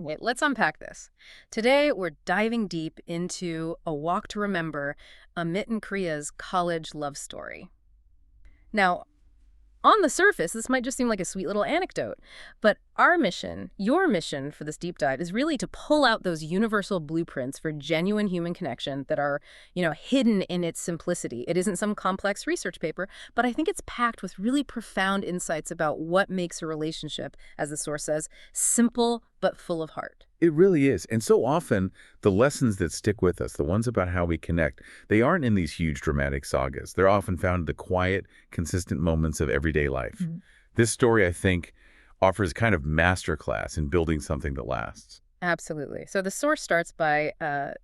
Okay, let's unpack this. Today, we're diving deep into A Walk to Remember, Amit and Priya's college love story. Now, on the surface, this might just seem like a sweet little anecdote, but our mission, your mission for this deep dive, is really to pull out those universal blueprints for genuine human connection that are, hidden in its simplicity. It isn't some complex research paper, but I think it's packed with really profound insights about what makes a relationship, as the source says, simple but full of heart. It really is. And so often, the lessons that stick with us, the ones about how we connect, they aren't in these huge dramatic sagas. They're often found in the quiet, consistent moments of everyday life. This story, I think, offers kind of masterclass in building something that lasts. Absolutely. So the source starts by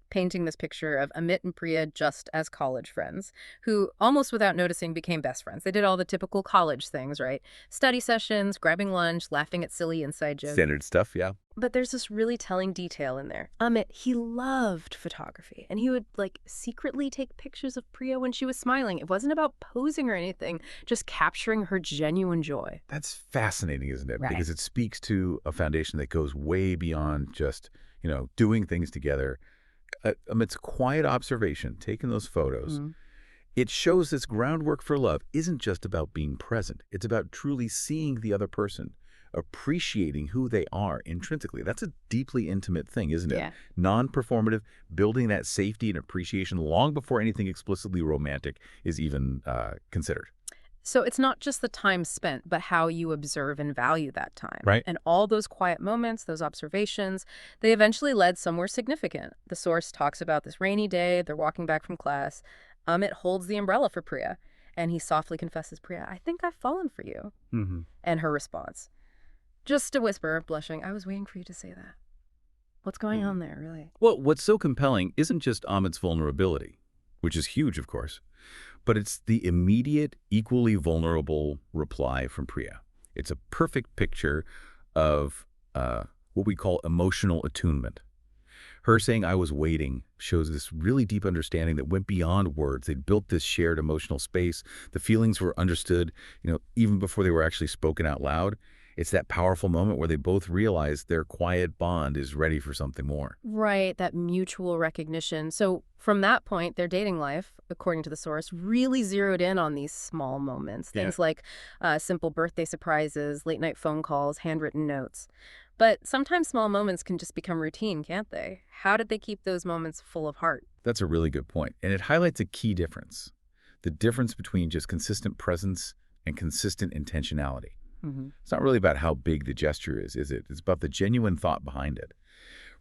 painting this picture of Amit and Priya just as college friends, who almost without noticing became best friends. They did all the typical college things, right? Study sessions, grabbing lunch, laughing at silly inside jokes. Standard stuff, yeah. But there's this really telling detail in there. Amit, he loved photography, and he would, secretly take pictures of Priya when she was smiling. It wasn't about posing or anything, just capturing her genuine joy. That's fascinating, isn't it? Right. Because it speaks to a foundation that goes way beyond just, doing things together. Amidst quiet observation, taking those photos, it shows this groundwork for love isn't just about being present. It's about truly seeing the other person, appreciating who they are intrinsically. That's a deeply intimate thing, isn't it? Yeah. Non-performative, building that safety and appreciation long before anything explicitly romantic is even considered. So it's not just the time spent, but how you observe and value that time. Right. And all those quiet moments, those observations, they eventually led somewhere significant. The source talks about this rainy day, they're walking back from class. Amit holds the umbrella for Priya, and he softly confesses, "Priya, I think I've fallen for you." And her response, just a whisper, blushing, "I was waiting for you to say that." What's going on there, really? Well, what's so compelling isn't just Amit's vulnerability, which is huge, of course, but it's the immediate, equally vulnerable reply from Priya. It's a perfect picture of what we call emotional attunement. Her saying, "I was waiting," shows this really deep understanding that went beyond words. They'd built this shared emotional space. The feelings were understood, even before they were actually spoken out loud. It's that powerful moment where they both realize their quiet bond is ready for something more. Right, that mutual recognition. So from that point, their dating life, according to the source, really zeroed in on these small moments. Things like simple birthday surprises, late night phone calls, handwritten notes. But sometimes small moments can just become routine, can't they? How did they keep those moments full of heart? That's a really good point. And it highlights a key difference. The difference between just consistent presence and consistent intentionality. It's not really about how big the gesture is it? It's about the genuine thought behind it.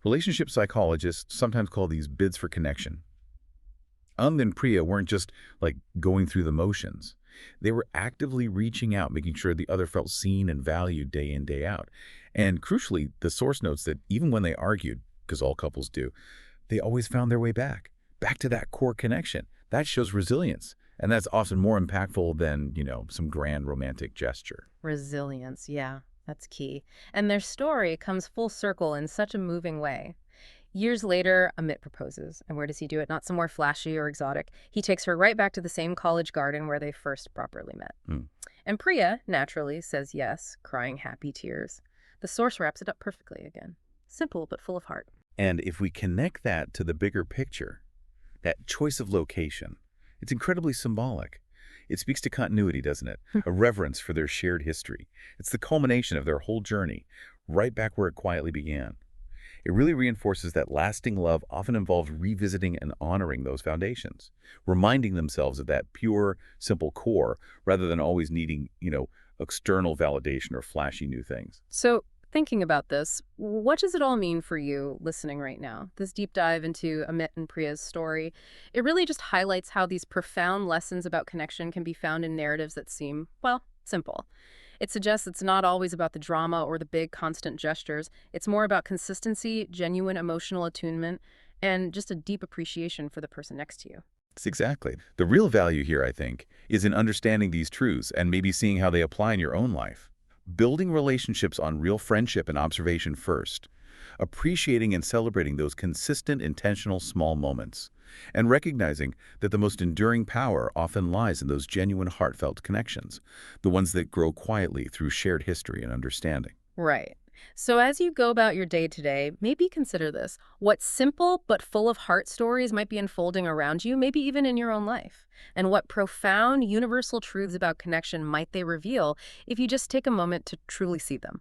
Relationship psychologists sometimes call these bids for connection. And Priya weren't just going through the motions. They were actively reaching out, making sure the other felt seen and valued day in, day out. And crucially, the source notes that even when they argued, because all couples do, they always found their way back to that core connection. That shows resilience. And that's often more impactful than, some grand romantic gesture. Resilience, yeah, that's key. And their story comes full circle in such a moving way. Years later, Amit proposes. And where does he do it? Not somewhere flashy or exotic. He takes her right back to the same college garden where they first properly met. And Priya, naturally, says yes, crying happy tears. The source wraps it up perfectly again. Simple, but full of heart. And if we connect that to the bigger picture, that choice of location, it's incredibly symbolic. It speaks to continuity, doesn't it? A reverence for their shared history. It's the culmination of their whole journey, right back where it quietly began. It really reinforces that lasting love often involves revisiting and honoring those foundations, reminding themselves of that pure, simple core, rather than always needing, external validation or flashy new things. So, thinking about this, what does it all mean for you listening right now? This deep dive into Amit and Priya's story, it really just highlights how these profound lessons about connection can be found in narratives that seem, well, simple. It suggests it's not always about the drama or the big constant gestures. It's more about consistency, genuine emotional attunement, and just a deep appreciation for the person next to you. It's exactly. The real value here, I think, is in understanding these truths and maybe seeing how they apply in your own life. Building relationships on real friendship and observation first, appreciating and celebrating those consistent, intentional small moments, and recognizing that the most enduring power often lies in those genuine, heartfelt connections, the ones that grow quietly through shared history and understanding. Right. So as you go about your day today, maybe consider this. What simple but full of heart stories might be unfolding around you, maybe even in your own life? And what profound universal truths about connection might they reveal if you just take a moment to truly see them?